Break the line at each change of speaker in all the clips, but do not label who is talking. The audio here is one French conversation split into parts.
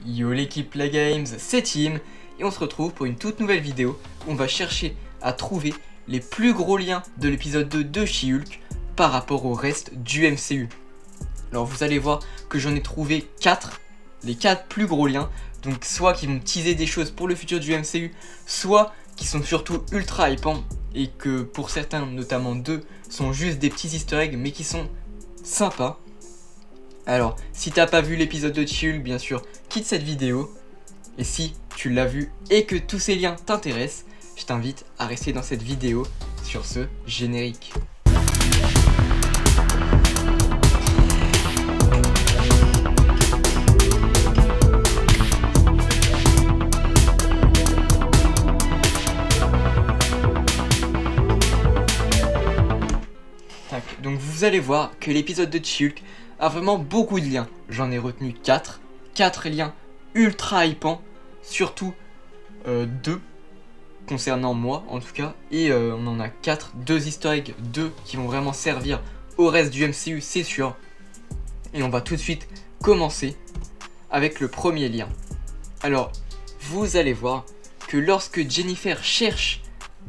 Yo l'équipe Play Games, c'est Tim, et on se retrouve pour une toute nouvelle vidéo où on va chercher à trouver les plus gros liens de l'épisode 2 de She-Hulk par rapport au reste du MCU. Alors vous allez voir que j'en ai trouvé 4, les 4 plus gros liens, donc soit qui vont teaser des choses pour le futur du MCU, soit qui sont surtout ultra hypants, et que pour certains, notamment 2, sont juste des petits easter eggs mais qui sont sympas. Alors, si t'as pas vu l'épisode de She-Hulk, bien sûr, quitte cette vidéo. Et si tu l'as vu et que tous ces liens t'intéressent, je t'invite à rester dans cette vidéo sur ce générique. Donc vous allez voir que l'épisode de She-Hulk a vraiment beaucoup de liens. J'en ai retenu 4 liens ultra hypants, surtout 2 concernant moi en tout cas, et on en a 2 easter eggs, 2 qui vont vraiment servir au reste du MCU, c'est sûr. Et on va tout de suite commencer avec le premier lien. Alors, vous allez voir que lorsque Jennifer cherche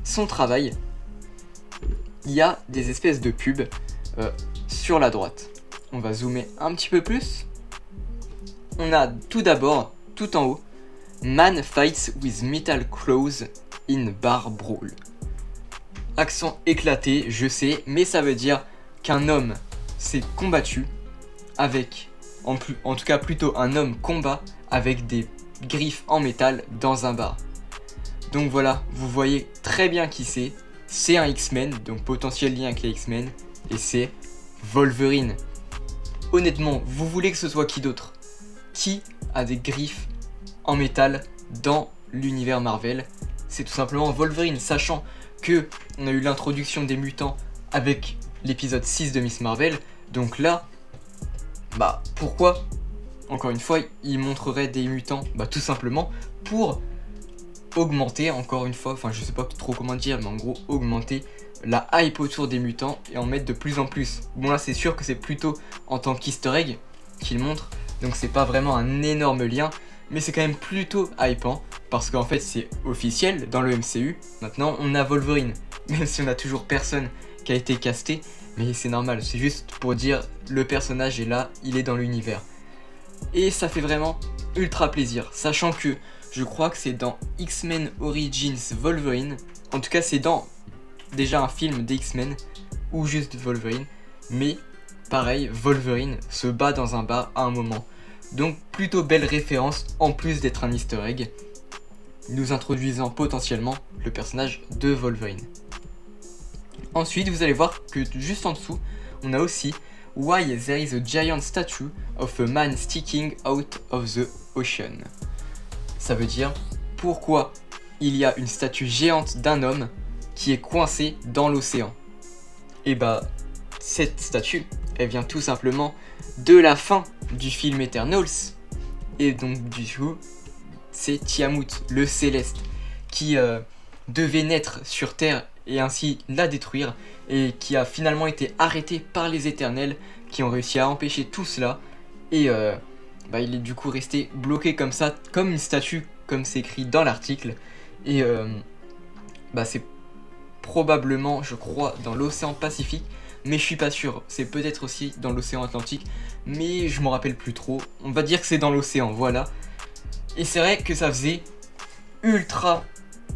son travail, il y a des espèces de pubs sur la droite. On va zoomer un petit peu plus. On a tout d'abord, tout en haut, Man fights with metal claws in bar brawl. Accent éclaté, je sais, mais ça veut dire qu'un homme s'est combattu avec, en tout cas plutôt un homme combat avec des griffes en métal dans un bar. Donc voilà, vous voyez très bien qui c'est. C'est un X-Men, donc potentiel lien avec les X-Men, et c'est Wolverine. Honnêtement, vous voulez que ce soit qui d'autre? Qui a des griffes en métal dans l'univers Marvel? C'est tout simplement Wolverine, sachant que on a eu l'introduction des mutants avec l'épisode 6 de Miss Marvel, donc là, pourquoi, encore une fois, il montrerait des mutants? Tout simplement pour augmenter, encore une fois, je sais pas trop comment dire, mais en gros augmenter la hype autour des mutants et en mettre de plus en plus. Bon là c'est sûr que c'est plutôt en tant qu'easter egg qu'il montre, donc c'est pas vraiment un énorme lien, mais c'est quand même plutôt hypant, parce qu'en fait c'est officiel dans le MCU, maintenant on a Wolverine, même si on a toujours personne qui a été casté, mais c'est normal, c'est juste pour dire le personnage est là, il est dans l'univers. Et ça fait vraiment ultra plaisir, sachant que je crois que c'est dans X-Men Origins Wolverine. En tout cas, c'est dans déjà un film des X-Men ou juste Wolverine. Mais pareil, Wolverine se bat dans un bar à un moment. Donc plutôt belle référence en plus d'être un easter egg, nous introduisant potentiellement le personnage de Wolverine. Ensuite, vous allez voir que juste en dessous, on a aussi Why there is a giant statue of a man sticking out of the ocean. Ça veut dire pourquoi il y a une statue géante d'un homme qui est coincé dans l'océan. Et cette statue, elle vient tout simplement de la fin du film Eternals. Et donc du coup, c'est Tiamut, le céleste, qui devait naître sur Terre et ainsi la détruire, et qui a finalement été arrêté par les Éternels, qui ont réussi à empêcher tout cela. Et il est du coup resté bloqué comme ça, comme une statue, comme c'est écrit dans l'article. Et c'est probablement, je crois, dans l'océan Pacifique, mais je suis pas sûr. C'est peut-être aussi dans l'océan Atlantique, mais je m'en rappelle plus trop. On va dire que c'est dans l'océan, voilà. Et c'est vrai que ça faisait ultra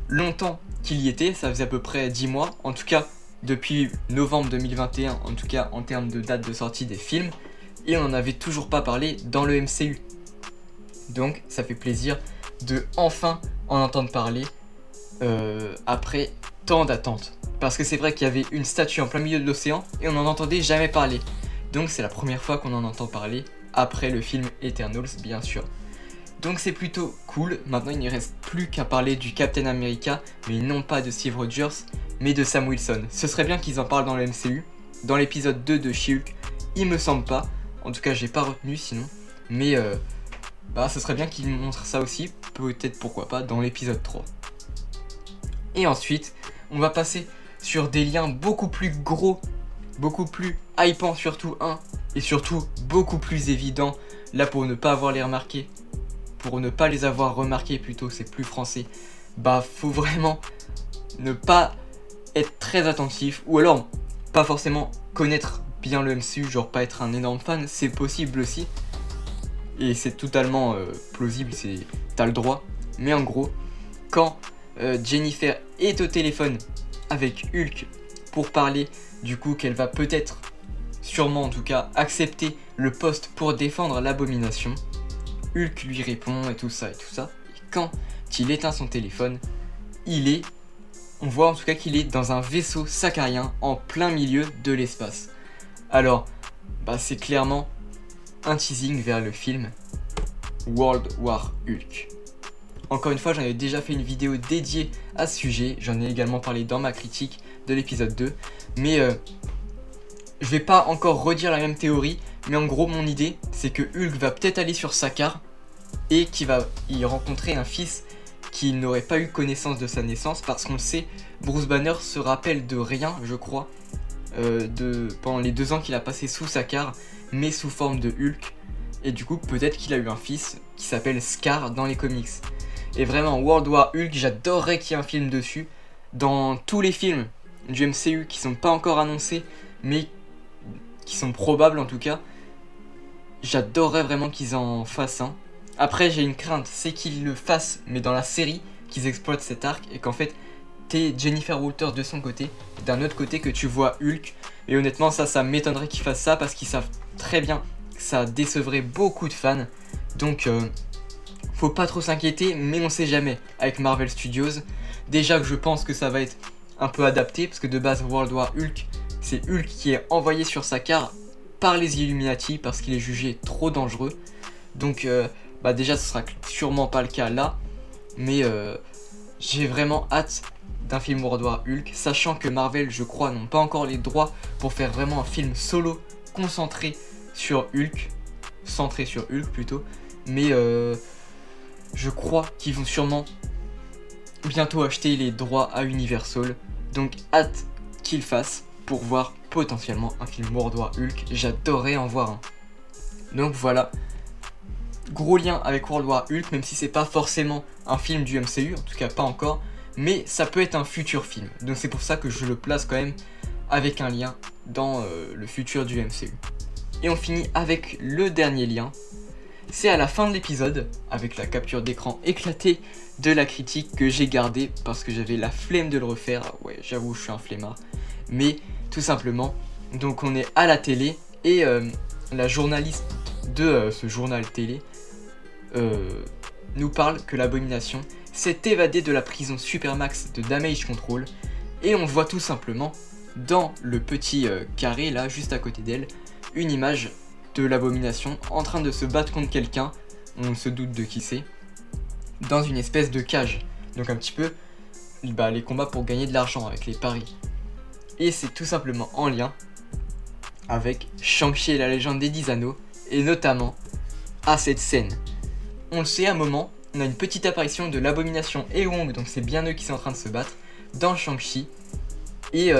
longtemps qu'il y était, ça faisait à peu près 10 mois, en tout cas depuis novembre 2021, en tout cas en termes de date de sortie des films. Et on n'en avait toujours pas parlé dans le MCU. Donc ça fait plaisir de enfin en entendre parler après tant d'attentes. Parce que c'est vrai qu'il y avait une statue en plein milieu de l'océan et on n'en entendait jamais parler. Donc c'est la première fois qu'on en entend parler après le film Eternals, bien sûr. Donc c'est plutôt cool. Maintenant il ne reste plus qu'à parler du Captain America, mais non pas de Steve Rogers, mais de Sam Wilson. Ce serait bien qu'ils en parlent dans le MCU. Dans l'épisode 2 de She-Hulk, il me semble pas. En tout cas, j'ai pas retenu sinon. Mais ce serait bien qu'il montre ça aussi. Peut-être, pourquoi pas, dans l'épisode 3. Et ensuite, on va passer sur des liens beaucoup plus gros, beaucoup plus hypants surtout et surtout beaucoup plus évidents. Là, pour ne pas avoir les remarqués, pour ne pas les avoir remarqués, plutôt c'est plus français, bah faut vraiment ne pas être très attentif, ou alors pas forcément connaître bien le MCU, genre pas être un énorme fan, c'est possible aussi, et c'est totalement plausible, t'as le droit, mais en gros, quand Jennifer est au téléphone avec Hulk pour parler du coup qu'elle va peut-être, sûrement en tout cas, accepter le poste pour défendre l'Abomination, Hulk lui répond et tout ça, et quand il éteint son téléphone, on voit en tout cas qu'il est dans un vaisseau sakarien en plein milieu de l'espace. Alors, bah c'est clairement un teasing vers le film World War Hulk. Encore une fois, j'en ai déjà fait une vidéo dédiée à ce sujet, j'en ai également parlé dans ma critique de l'épisode 2, mais je vais pas encore redire la même théorie, mais en gros mon idée c'est que Hulk va peut-être aller sur Sakaar et qu'il va y rencontrer un fils qui n'aurait pas eu connaissance de sa naissance, parce qu'on le sait, Bruce Banner se rappelle de rien, je crois, pendant les 2 ans qu'il a passé sous Sakaar, mais sous forme de Hulk, et du coup peut-être qu'il a eu un fils qui s'appelle Skaar dans les comics. Et vraiment, World War Hulk, j'adorerais qu'il y ait un film dessus. Dans tous les films du MCU qui sont pas encore annoncés, mais qui sont probables en tout cas, j'adorerais vraiment qu'ils en fassent un. Après, j'ai une crainte, c'est qu'ils le fassent, mais dans la série, qu'ils exploitent cet arc, et qu'en fait, t'es Jennifer Walters de son côté, et d'un autre côté que tu vois Hulk. Et honnêtement, ça m'étonnerait qu'ils fassent ça, parce qu'ils savent très bien que ça décevrait beaucoup de fans. Donc, faut pas trop s'inquiéter, mais on sait jamais avec Marvel Studios. Déjà que je pense que ça va être un peu adapté, parce que de base, World War Hulk, c'est Hulk qui est envoyé sur Sakaar par les Illuminati, parce qu'il est jugé trop dangereux. Donc, bah déjà ce sera sûrement pas le cas là, mais j'ai vraiment hâte d'un film World War Hulk, sachant que Marvel, je crois, n'ont pas encore les droits pour faire vraiment un film solo concentré sur Hulk, centré sur Hulk plutôt, mais je crois qu'ils vont sûrement bientôt acheter les droits à Universal, donc hâte qu'ils fassent pour voir potentiellement un film World War Hulk, j'adorerais en voir un. Donc voilà. Gros lien avec World War Hulk, même si c'est pas forcément un film du MCU, en tout cas pas encore, mais ça peut être un futur film. Donc c'est pour ça que je le place quand même avec un lien dans le futur du MCU. Et on finit avec le dernier lien. C'est à la fin de l'épisode, avec la capture d'écran éclatée de la critique que j'ai gardée parce que j'avais la flemme de le refaire. Ouais, j'avoue, je suis un flemmard. Mais tout simplement, donc on est à la télé et la journaliste de ce journal télé nous parle que l'Abomination s'est évadée de la prison Supermax de Damage Control, et on voit tout simplement dans le petit carré là juste à côté d'elle une image de l'Abomination en train de se battre contre quelqu'un, on se doute de qui c'est, dans une espèce de cage. Donc un petit peu les combats pour gagner de l'argent avec les paris. Et c'est tout simplement en lien avec Shang-Chi et la légende des 10 anneaux, et notamment à cette scène. On le sait, à un moment, on a une petite apparition de l'Abomination et Wong, donc c'est bien eux qui sont en train de se battre, dans Shang-Chi. Et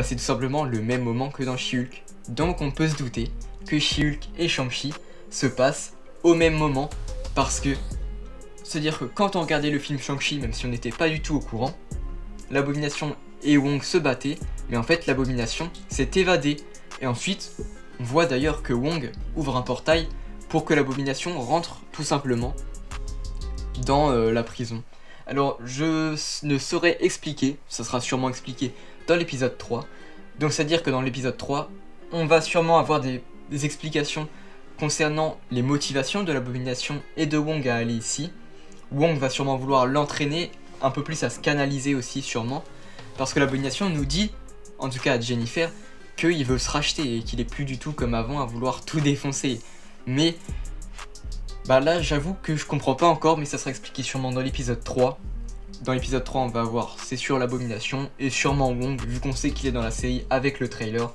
c'est tout simplement le même moment que dans She-Hulk. Donc on peut se douter que She-Hulk et Shang-Chi se passent au même moment, parce que, c'est-à-dire que quand on regardait le film Shang-Chi, même si on n'était pas du tout au courant, l'Abomination et Wong se battaient, mais en fait l'Abomination s'est évadée. Et ensuite, on voit d'ailleurs que Wong ouvre un portail pour que l'Abomination rentre tout simplement dans la prison. Alors je ne saurais expliquer, ça sera sûrement expliqué dans l'épisode 3. Donc c'est à dire que dans l'épisode 3, on va sûrement avoir des explications concernant les motivations de l'Abomination et de Wong à aller ici. Wong va sûrement vouloir l'entraîner un peu plus à se canaliser aussi sûrement, parce que l'Abomination nous dit, en tout cas à Jennifer, qu'il veut se racheter et qu'il est plus du tout comme avant à vouloir tout défoncer. Mais là j'avoue que je comprends pas encore, mais ça sera expliqué sûrement dans l'épisode 3. Dans l'épisode 3 on va voir c'est sûr l'Abomination et sûrement Wong, vu qu'on sait qu'il est dans la série avec le trailer.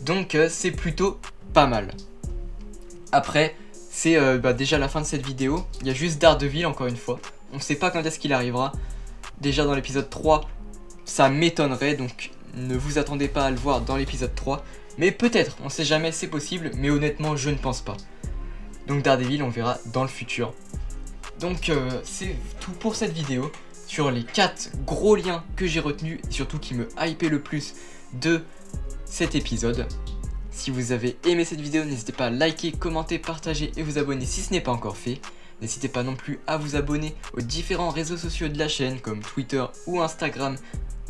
Donc c'est plutôt pas mal. Après c'est déjà la fin de cette vidéo. Il y a juste Daredevil encore une fois. On sait pas quand est-ce qu'il arrivera. Déjà dans l'épisode 3 ça m'étonnerait, donc ne vous attendez pas à le voir dans l'épisode 3. Mais peut-être, on sait jamais, c'est possible, mais honnêtement je ne pense pas. Donc Daredevil on verra dans le futur. Donc c'est tout pour cette vidéo sur les 4 gros liens que j'ai retenus et surtout qui me hypaient le plus de cet épisode. Si vous avez aimé cette vidéo, n'hésitez pas à liker, commenter, partager et vous abonner si ce n'est pas encore fait. N'hésitez pas non plus à vous abonner aux différents réseaux sociaux de la chaîne comme Twitter ou Instagram,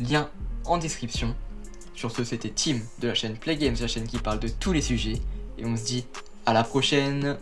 lien en description. Sur ce, c'était Tim de la chaîne Play Games, la chaîne qui parle de tous les sujets. Et on se dit à la prochaine!